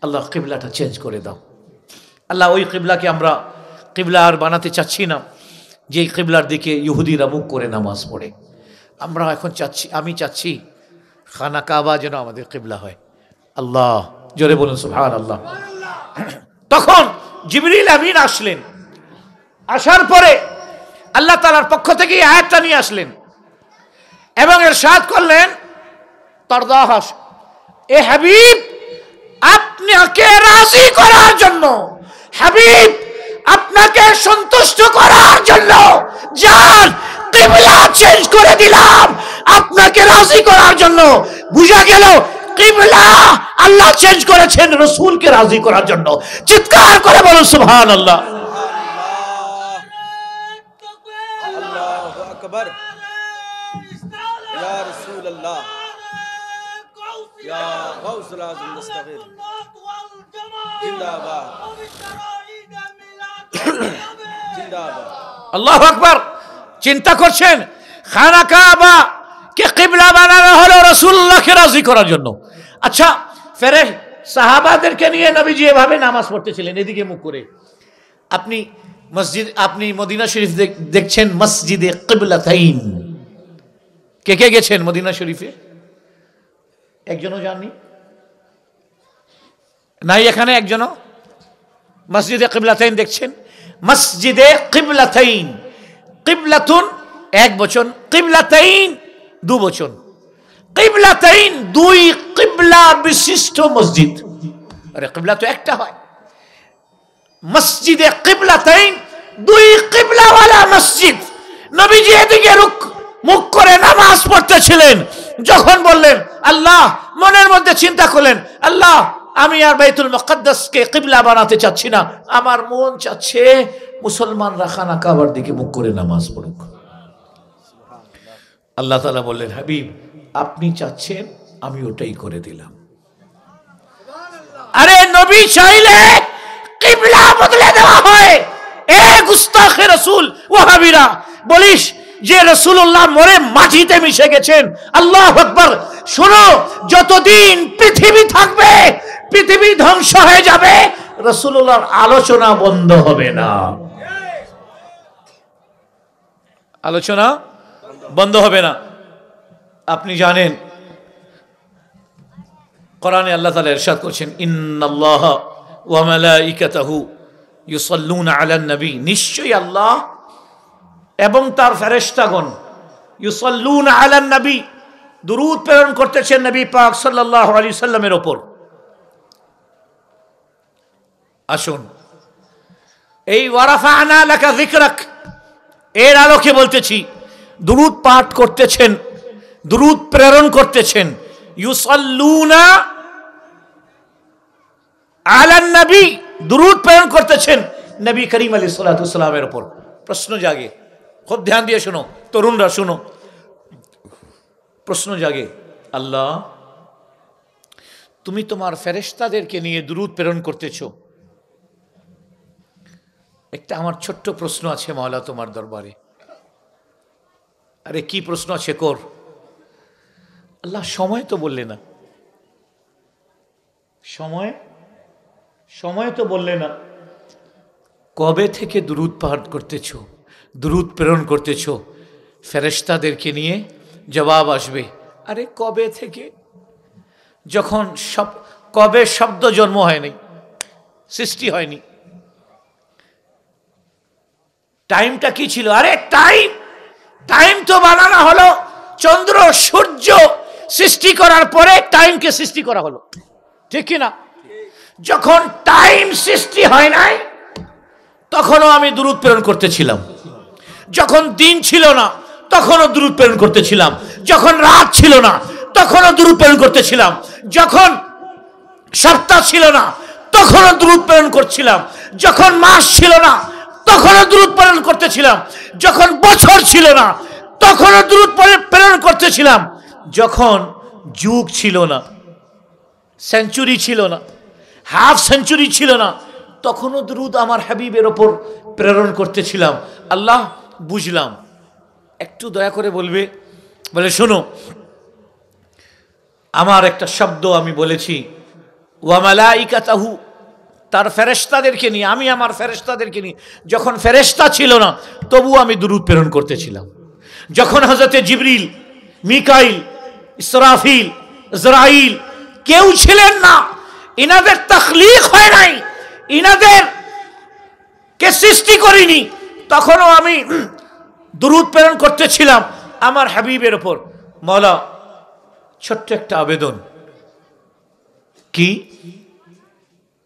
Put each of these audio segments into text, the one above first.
আল্লাহ কিবলাটা change করে দাও। আল্লাহ ওই কিবলাকে আমরা কিবলা আর বানাতে চাচ্ছি না যে কিবলার দিকে ইহুদিরা মুখ করে নামাজ পড়ে। আমরা এখন চাচ্ছি, আমি চাচ্ছি খানা কাবা যেন আমাদের কিবলা হয়। আল্লাহ জোরে বলুন সুবহানাল্লাহ। তখন জিবরিল আমিন আসলেন, আসার পরে আল্লাহ তাআলার পক্ষ থেকে এই আয়াতটা নিয়ে আসলেন এবং ইরশাদ করলেন, তারদাহাস, এ হাবিব, আপনাকে রাজি করার জন্য, হাবিব আপনাকে সন্তুষ্ট করার জন্য যান কিবলা চেঞ্জ করে দিলাম আপনাকে রাজি করার জন্য। বুঝা গেল কিবলা আল্লাহ চেঞ্জ করেছেন রাসূলকে রাজি করার জন্য। চিৎকার করে বলুন সুবহানাল্লাহ। আল্লাহু আকবার। ইয়া রাসূলুল্লাহ, ইয়া গাউসুল আযম মুস্তাগীর, জিন্দাবাদ জিন্দাবাদ। আল্লাহু আকবার। চিন্তা করছেন, খানা কাবা কে কিবলা বানানো হলো রাসূলুল্লাহকে রাজি করার জন্য। আচ্ছা, ফেরে সাহাবাদেরকে নিয়ে নবীজি এভাবে নামাজ পড়তেছিলেন এদিকে মুখ করে। আপনি মসজিদ, আপনি মদিনা শরীফ দেখছেন মসজিদে কিবলাতাইন। কে কে গেছেন মদিনা শরীফে? একজনও যাননি? নাই এখানে একজনও? মসজিদে কিবলাতাইন দেখছেন? মসজিদে কিবলাতাইন, কিবলাতুন এক বচন, কিবলাতাইন দু বচন। কিবলাতাইন দুই কিবলা বিশিষ্ট মসজিদ। আরে কিবলা তো একটা হয়। মসজিদে কিবলাতাইন দুই কিবলাওয়ালা মসজিদ। নবীজি এদিকে মুখ করে নামাজ পড়তেছিলেন। যখন বললেন আল্লাহ, মনের মধ্যে চিন্তা করলেন, আল্লাহ আমি আর বাইতুল মুকদ্দাসকে কিবলা বানাতে চাচ্ছি না, আমার মন চাচ্ছে মুসলমানরা খানা কাবার দিকে মুখ করে নামাজ পড়ুক। আল্লাহ তাআলা বললেন, হাবিব আপনি চাচ্ছেন, আমি ওটাই করে দিলাম। আরে নবী চাইলে কিবলা বদলে দেওয়া হয়। এ গুস্তাখে রাসূল ওয়াহাবিরা বলিস যে রাসূলুল্লাহ মরে মাটিতে মিশে গেছেন। আল্লাহু আকবার। শোনো, যতদিন পৃথিবী থাকবে, পৃথিবী ধ্বংস হয়ে যাবে, রাসূলুল্লাহর আলোচনা বন্ধ হবে না। আলোচনা বন্ধ হবে না। আপনি জানেন কোরআনে আল্লাহ তাআলা ইরশাদ করছেন, ইন্নাল্লাহা ওয়া মালাইকাতাহু ইউসাল্লুনা আলান নবী, নিশ্চয়ই আল্লাহ এবং তার ফেরেশতাগণ ইউসাল্লুনা আলান নবী, দুরূদ প্রেরণ করতেছেন নবী পাক সাল্লাল্লাহু আলাইহি সাল্লামের উপর। আসুন, এই ওয়ারাফা'না লাকা যিকরাক এর আলোকে বলতেছি, দুরূদ পাঠ করতেছেন, দুরূদ প্রেরণ করতেছেন, ইউসাল্লুনা আলান নবী, দুরূদ প্রেরণ করতেছেন নবী করিম আলাইহিস সালাতু ওয়াস সালামের উপর। প্রশ্ন জাগে, খুব ধ্যান দিয়ে শুনো, তরুণরা শুনো, প্রশ্ন জাগে, আল্লাহ তুমি তোমার ফেরেশতাদেরকে নিয়ে দুরূদ প্রেরণ করতেছো, একটা আমার ছোট্ট প্রশ্ন আছে মাওলা তোমার দরবারে। আরে কি প্রশ্ন আছে কর। আল্লাহ সময় তো বললে না, সময় তো বললে না, কবে থেকে দুরূদ পাঠ করতেছো, দুরূদ প্রেরণ করতেছো ফেরেশতাদেরকে নিয়ে? জবাব আসবে, আরে কবে থেকে, যখন কবে শব্দ জন্ম হয়নি, সৃষ্টি হয়নি। টাইমটা কি ছিল? আরে টাইম তো বানানো হলো চন্দ্র সূর্য সৃষ্টি করার পরে টাইমকে সৃষ্টি করা হলো, ঠিক কি না? যখন টাইম সৃষ্টি হয় নাই তখনও আমি দুরূদ প্রেরণ করতেছিলাম, যখন দিন ছিল না তখনও দুরূদ প্রেরণ করতেছিলাম, যখন রাত ছিল না তখনও দুরূদ প্রেরণ করতেছিলাম, যখন সপ্তাহ ছিল না তখনও দুরূদ প্রেরণ করছিলাম, যখন মাস ছিল না তখনও দুরূদ প্রেরণ করতেছিলাম, যখন বছর ছিল না তখনও দুরূদ প্রেরণ করতেছিলাম, যখন যুগ ছিল না, সেঞ্চুরি ছিল না, হাফ সেঞ্চুরি ছিল না, তখনও দুরূদ আমার হাবিবের ওপর প্রেরণ করতেছিলাম। আল্লাহ বুঝলাম, একটু দয়া করে বলবে, বলে শোনো, আমার একটা শব্দ আমি বলেছি, ওয়া মালাইকাতাহু, তার ফেরেশতাদেরকে নিয়ে, আমি আমার ফেরেশতাদেরকে নিয়ে, যখন ফেরেশতা ছিল না তবু আমি দুরূদ প্রেরণ করতেছিলাম। যখন হযরতে জিবরিল, মিকাইল, ইসরাফিল, ইসরাইল কেউ ছিলেন না, ইনাদের তাখলিক হয় নাই, ইনাদের কে সৃষ্টি করিনি, তখনও আমি দুরূদ প্রেরণ করতেছিলাম আমার হাবিবের উপর। মওলা, ছোট্ট একটা আবেদন, কি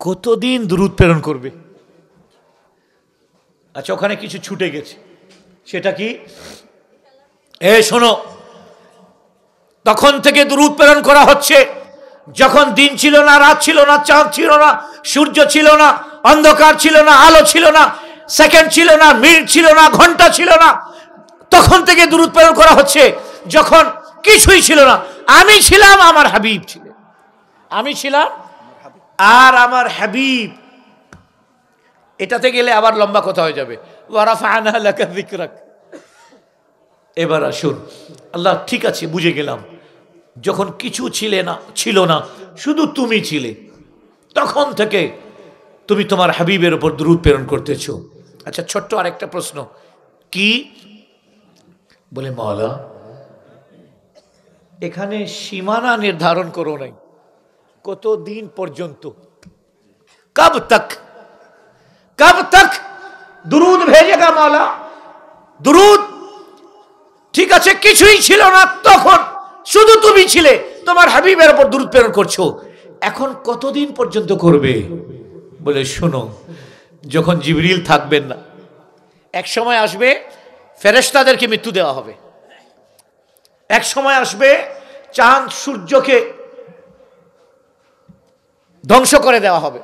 কতদিন দুরূদ প্রেরণ করবে? আচ্ছা, ওখানে কিছু ছুটে গেছে, সেটা কি? শোনো, তখন থেকে দুরূদ প্রেরণ করা হচ্ছে, যখন দিন ছিল না, রাত ছিল না, চাঁদ ছিল না, সূর্য ছিল না, অন্ধকার ছিল না, আলো ছিল না, সেকেন্ড ছিল না, মিনিট ছিল না, ঘন্টা ছিল না, তখন থেকে দুরূদ প্রেরণ করা হচ্ছে। যখন কিছুই ছিল না, আমি ছিলাম, আমার হাবিব ছিলেন, আমি ছিলাম আর আমার হাবিব। এটাতে গেলে আবার লম্বা কথা হয়ে যাবে। ওয়া রাফা'না লাকা যিকরাক। এবার আসুন, আল্লাহ ঠিক আছে বুঝে গেলাম, যখন কিছু ছিল না, শুধু তুমি ছিলে, তখন থেকে তুমি তোমার হাবিবের উপর দুরূদ প্রেরণ করতেছো। আচ্ছা, ছোট্ট আরেকটা প্রশ্ন, কি বলে? মাওলা, এখানে সীমানা নির্ধারণ করো নাই, কতদিন পর্যন্ত, কব তক দুরূদ ভেজেগা মাওলা? দুরূদ ঠিক আছে, কিছুই ছিল না তখন, শুধু তুমি ছিলে, তোমার হাবিবের উপর দুরূদ প্রেরণ করছো, এখন কতদিন পর্যন্ত করবে? বলে শোনো, যখন জিবরিল থাকবেন না, এক সময় আসবে ফেরেশতাদেরকে মৃত্যু দেওয়া হবে, এক সময় আসবে চাঁদ সূর্যকে ধ্বংস করে দেওয়া হবে,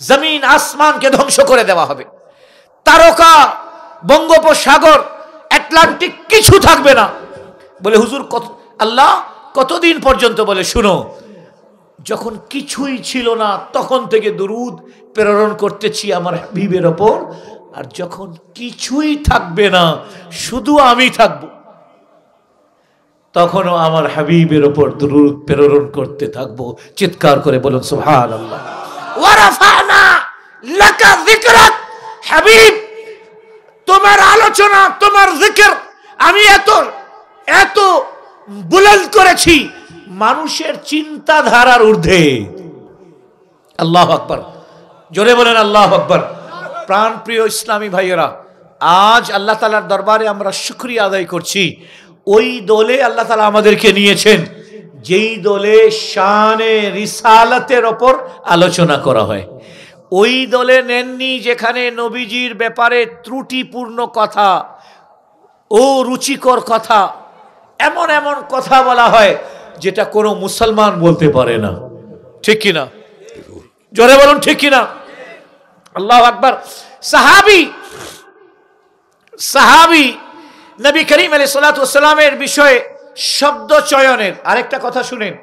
জমিন আসমানকে ধ্বংস করে দেওয়া হবে, তারকা, বঙ্গোপসাগর, আটলান্টিক কিছু থাকবে না। বলে হুজুর আল্লাহ কতদিন পর্যন্ত? বলে শুনো, যখন কিছুই ছিল না তখন থেকে দুরূদ প্রেরণ করতেছি আমার হাবিবের ওপর, আর যখন কিছুই থাকবে না, শুধু আমি থাকব, তখনও আমার হাবিবের ওপর দুরূদ প্রেরণ করতে থাকবো। চিৎকার করে বলুন সুবহানাল্লাহ। ওয়া রাফা'না লাকা যিকরাক। হাবিব, তোমার আলোচনা, তোমার জিকির আমি এত বুলন্দ করেছি, মানুষের চিন্তাধারার ঊর্ধ্বে। আল্লাহু আকবার, জোরে বলেন আল্লাহু আকবার। প্রাণ প্রিয় ইসলামী ভাইয়েরা, আজ আল্লাহ তাআলার দরবারে আমরা শুকরিয়া আদায় করছি, ওই দলে আল্লাহ তাআলা আমাদেরকে নিয়েছেন যেই দলে শানে রিসালাতের ওপর আলোচনা করা হয়। ওই দলে নেননি যেখানে নবীজির ব্যাপারে ত্রুটিপূর্ণ কথা ও রুচিকর কথা, এমন এমন কথা বলা হয় যেটা কোনো মুসলমান বলতে পারে না। ঠিক কিনা? জোরে বলুন ঠিক কিনা? আল্লাহু আকবার। সাহাবী নবী করিম আলাইহিস সালাতু ওয়াস সালামের বিষয়ে শব্দ চয়নের আরেকটা কথা শুনেন,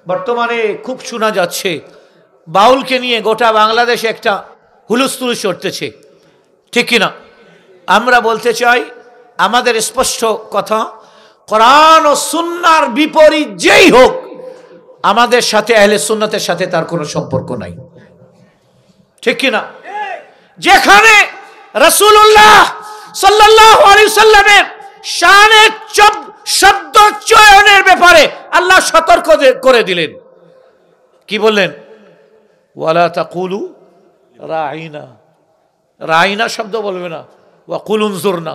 বর্তমানে খুব শোনা যাচ্ছে, বাউলকে নিয়ে গোটা বাংলাদেশে একটা হুলস্থুল চড়তেছে। ঠিক কিনা? আমরা বলতে চাই, আমাদের স্পষ্ট কথা, কোরআন ও সুন্নাহর বিপরীত যেই হোক, আমাদের সাথে আহলে সুন্নাতের সাথে তার কোনো সম্পর্ক নাই। ঠিক কিনা? যেখানে রাসূলুল্লাহ সাল্লাল্লাহু আলাইহি সাল্লামের শানে শব্দ চয়নের ব্যাপারে আল্লাহ সতর্ক করে দিলেন। কি বললেন? ওয়ালা তাকুলু রাইনা। রাইনা শব্দ বলবে না, ওয়া কুল উনজুরনা।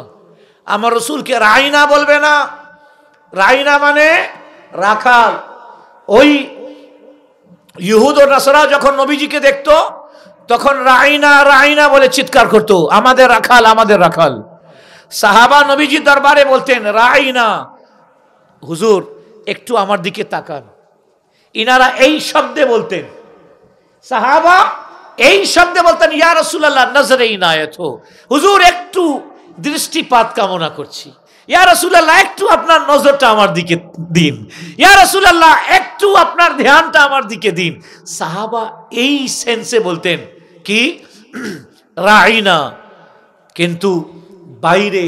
আমার রাসূলকে রাইনা বলবে না। রাইনা মানে রাখাল। ওই ইহুদ ও নাসারা যখন নবীজিকে দেখতো তখন রাইনা রাইনা বলে চিৎকার করতো, আমাদের রাখাল, আমাদের রাখাল। সাহাবা নবীজির দরবারে বলতেন রাইনা, হুজুর একটু আমার দিকে তাকান। ইনারা এই শব্দে বলতেন, সাহাবা এই শব্দে বলতেন, ইয়া রাসূলুল্লাহ নজরে ইনায়েত হো, হুজুর একটু দৃষ্টিপাত কামনা করছি, ইয়া রাসূলুল্লাহ একটু আপনার নজরটা আমার দিকে দিন, ইয়া রাসূলুল্লাহ একটু আপনার ধ্যানটা আমার দিকে দিন। সাহাবা এই সেন্সে বলতেন কি রাইনা। কিন্তু বাইরে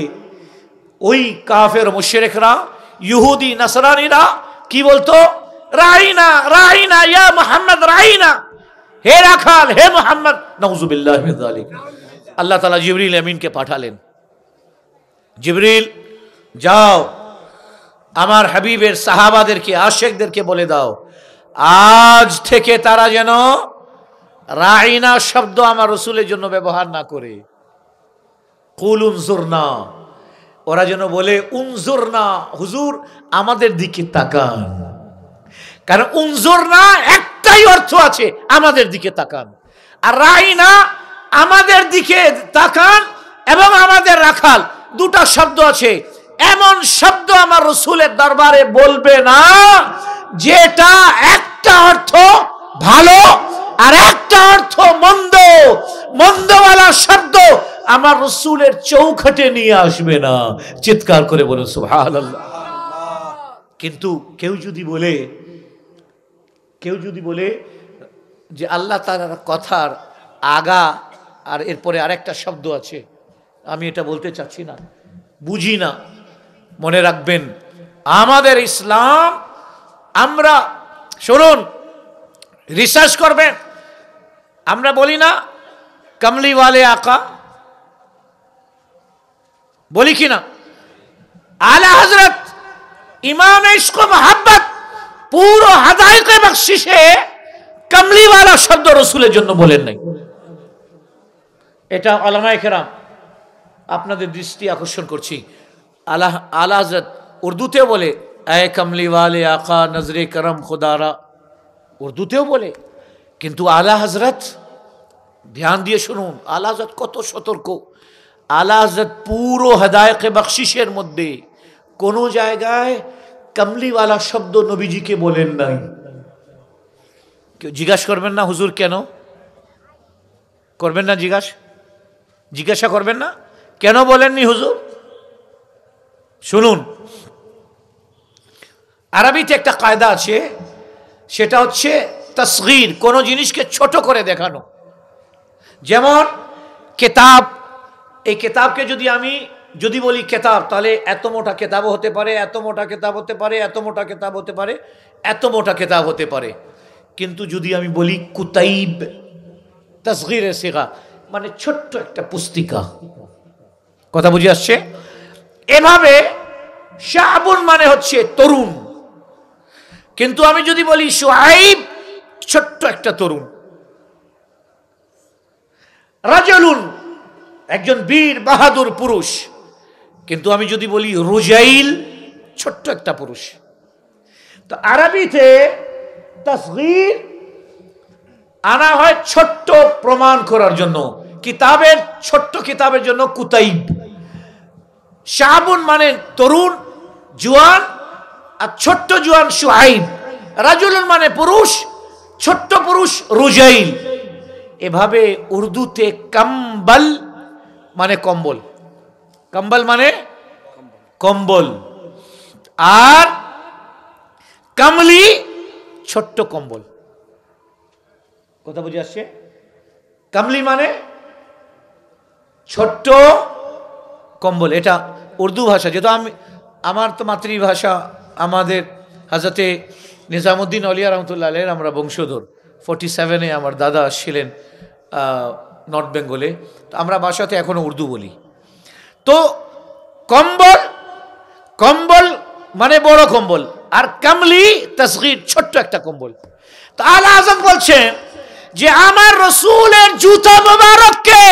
ওই কাফের মুশরিকরা, ইহুদি নাসরানীরা কি বলতো? রাইনা রাইনা ইয়া মুহাম্মদ রাইনা, হে রাখাল, হে মোহাম্মদ, নাউযুবিল্লাহ মিন যালিক। আল্লাহ তাআলা জিবরিল আমিনকে পাঠালেন, জিবরিল যাও আমার হাবিবের সাহাবাদেরকে, আশেকদেরকে বলে দাও আজ থেকে তারা যেন রাইনা শব্দ আমার রসুলের জন্য ব্যবহার না করে। কুল উনজুরনা, ওরা যেন বলে উনজুরনা, হুজুর আমাদের দিকে তাকান। কারণ উনজুরনা একটাই অর্থ আছে, আমাদের দিকে তাকান, আর রাইনা আমাদের দিকে তাকান এবং আমাদের রাখাল, দুটা শব্দ আছে। এমন শব্দ আমার রসুলের দরবারে বলবে না যেটা একটা অর্থ ভালো আর একটা অর্থ মন্দ। মন্দওয়ালা শব্দ আমার রসুলের চৌখটে নিয়ে আসবে না। চিৎকার করে বলুন সুবহানাল্লাহ। কিন্তু কেউ যদি বলে যে আল্লাহ তাআলার কথার আগা আর এরপরে আরেকটা শব্দ আছে, আমি এটা বলতে চাচ্ছি না, বুঝি না। মনে রাখবেন আমাদের ইসলাম, আমরা শুনুন, রিসার্চ করবেন, আমরা বলি না কমলি ওয়ালে আকা, বলি কি না? আলা হযরত ইমাম ইশক ও মোহাব্বত পুরো হাদায়েকে বখশিশে কমলিওয়ালা শব্দ রসুলের জন্য বলেন নাই। এটা উলামায়ে কেরাম, আপনাদের দৃষ্টি আকর্ষণ করছি, আলা হযরত উর্দুতেও বলে এ কমলিওয়ালে আকা নজরে করম খুদারা, উর্দুতেও বলে। কিন্তু আলা হযরত, ধ্যান দিয়ে শুনুন, আলা হযরত কত সতর্ক। আলা হযরত পুরো হাদায়েকে বখশিশের মধ্যে কোনো জায়গায় কমলিওয়ালা শব্দ নবীজিকে বলেন নাই। কেউ জিজ্ঞাসা করবেন না হুজুর কেন করবেন না? জিজ্ঞাসা করবেন না কেন বলেননি হুজুর? শুনুন, আরবিতে একটা কায়দা আছে, সেটা হচ্ছে তাসগীর, কোন জিনিসকে ছোট করে দেখানো। যেমন কিতাব, এই কিতাবকে যদি বলি কিতাব, তাহলে এত মোটা কিতাবও হতে পারে, এত মোটা কিতাব হতে পারে, এত মোটা কিতাব হতে পারে, এত মোটা কিতাব হতে পারে। কিন্তু যদি আমি বলি কুতাইব, তাসগীরে সিগা, মানে ছোট্ট একটা পুস্তিকা, কথা বুঝে আসছে? এভাবে শাবুন মানে হচ্ছে তরুণ, কিন্তু আমি যদি বলি শুআইব, ছোট্ট একটা তরুণ। রাজুলুন, একজন বীর বাহাদুর পুরুষ, কিন্তু আমি যদি বলি রুজাইল, ছোট্ট একটা পুরুষ। তো আরবিতে তাসগীর আনা হয় ছোট্ট প্রমাণ করার জন্য, কিতাবের ছোট্ট কিতাবের জন্য কুতাইব। শাবুন মানে তরুণ জওয়ান, আর ছোট্ট জওয়ান শুআইব। রাজুলুন মানে পুরুষ, ছোট্ট পুরুষ রুজাইল। এভাবে উর্দুতে কম্বল মানে কম্বল, কম্বল মানে কম্বল, আর কামলি ছোট্ট কম্বল। কথা বুঝে আসছে? কামলি মানে ছোট্ট কম্বল, এটা উর্দু ভাষা। যেহেতু আমার তো মাতৃভাষা, আমাদের হযরতে নিজামুদ্দিন আউলিয়া রহমতুল্লাহ আলাইহির আমরা বংশধর। 47-এ আমার দাদা ছিলেন নর্থ বেঙ্গলে, তো আমরা বাসাতে এখনো উর্দু বলি। তো কম্বল, কম্বল মানে বড় কম্বল, আর কামলি তাসগীর, ছোট্ট একটা কম্বল। তো আলা হযরত বলছেন যে আমার রসুলের জুতা মোবারককে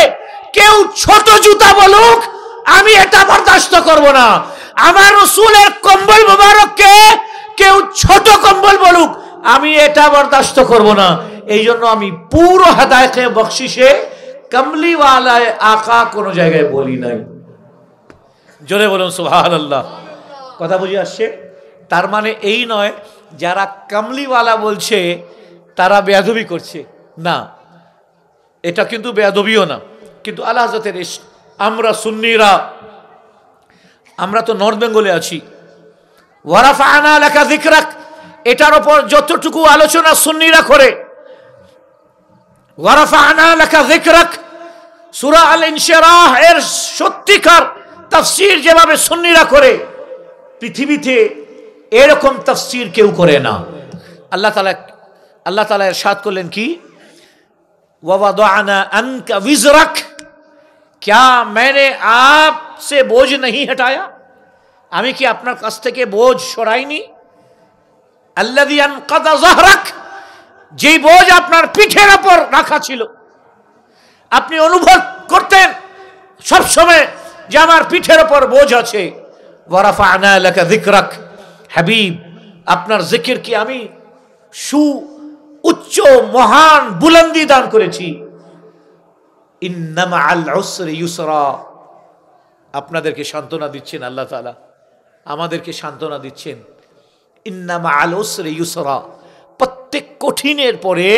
কেউ ছোট জুতা বলুক, আমি এটা বরদাস্ত করব না। আমার রসুলের কম্বল মোবারককে কেউ ছোট কম্বল বলুক, আমি এটা বরদাস্ত করব না। এই জন্য আমি পুরো হাদায়েকে বখশিশে কমলিওয়ালা আকা কোনো জায়গায় বলি নাই। জোরে বলুন সুবহানাল্লাহ। কথা বুঝে আসছে? তার মানে এই নয় যারা কমলিওয়ালা বলছে তারা বেয়াদবি করছে, না, এটা কিন্তু বেয়াদবিও না। কিন্তু আলা হযরতের আমরা সুন্নিরা, আমরা তো নর্থ বেঙ্গলে আছি, ওয়ারাফানা লাকা যিকরাক, এটার উপর যতটুকু আলোচনা সুন্নিরা করে, ওয়ারাফানা লাকা যিকরাক, সূরা আল ইনশিরাহ এর সত্যিকার তাফসীর যেভাবে সুন্নিরা করে, পৃথিবীতে এরকম তাফসীর কেউ করে না। আল্লাহ তাআলা ইরশাদ করলেন কি, ववदअना अन्का विज़रक, क्या मैंने आपसे बोझ नहीं हटाया? আমি কি আপনার কাছ থেকে বোঝ সরাইনি? আল্লাযী আনকাযা যাহরাক, যেই বোঝ আপনার পিঠের উপর রাখা ছিল, আপনি অনুভব করতেন সব সময় যে আমার পিঠের উপর বোঝ আছে। ওয়া রাফা'না লাকা যিকরাক, হাবিব আপনার জিকির কি আমি উচ্চ মহান বুলন্দি দান করেছি। ইন্না মা'আল উসরি ইউসরা, আপনাদেরকে সান্ত্বনা দিচ্ছেন আল্লাহ তাআলা, আমাদেরকে সান্ত্বনা দিচ্ছেন। ইন্না মা'আল উসরি ইউসরা, প্রত্যেক কঠিনের পরে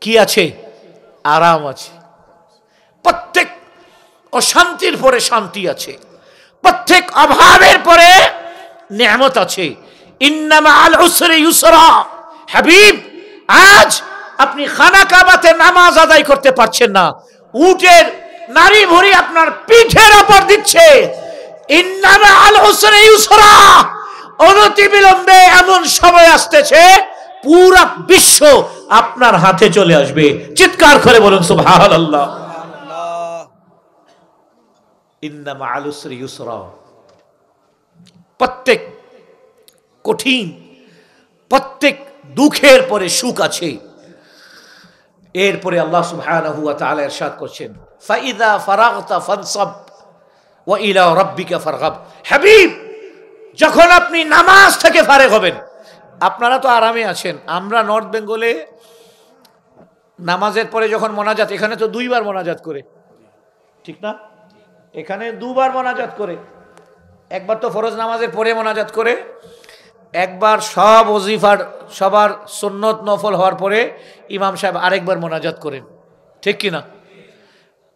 কি আছে? আরাম আছে। প্রত্যেক অশান্তির পরে শান্তি আছে, প্রত্যেক অভাবের পরে নেয়ামত আছে। ইন্না মা'আল উসরি ইউসরা। হাবিব, আজ আপনি খানা কাবাতে নামাজ আদায় করতে পারছেন না, উটের নারী ভরি আপনার পিঠের উপর দিচ্ছে। ইন্না মা'আল উসরি ইউসরা, অনতি বিলম্বে এমন সময় আসতেছে পুরা বিশ্ব আপনার হাতে চলে আসবে। চিৎকার করে বলুন সুবহানাল্লাহ। ইন্না মা'আল উসরি ইউসরা, প্রত্যেক কঠিন, প্রত্যেক দুঃখের পরে সুখ আছে। এরপরে আল্লাহ সুবহানাহু ওয়া তাআলা ইরশাদ করছেন, ফাইযা ফারাগতা ফানসাব ওয়া ইলা রাব্বিকা ফারগাব। হাবিব, যখন আপনি নামাজ থেকে ফারেগ হবেন, আপনারা তো আরামে আছেন, আমরা নর্থ বেঙ্গলে নামাজের পরে যখন মোনাজাত, এখানে তো দুইবার মোনাজাত করে, ঠিক না? এখানে দুবার মোনাজাত করে, একবার তো ফরজ নামাজের পরে মোনাজাত করে, একবার সব ওজিফার সবার সুন্নত নফল হওয়ার পরে ইমাম সাহেব আরেকবার মোনাজাত করেন, ঠিক কি না?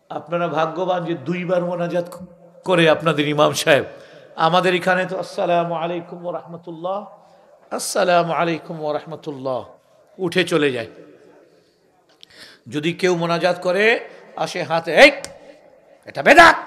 আপনারা ভাগ্যবান যে দুইবার মোনাজাত করে আপনাদের ইমাম সাহেব। আমাদের এখানে তো আসসালামু আলাইকুম ওয়া রাহমাতুল্লাহ, আসসালামু আলাইকুম ওয়া রাহমাতুল্লাহ উঠে চলে যায়। যদি কেউ মোনাজাত করে আসে হাতে, এই এটা বেদাত,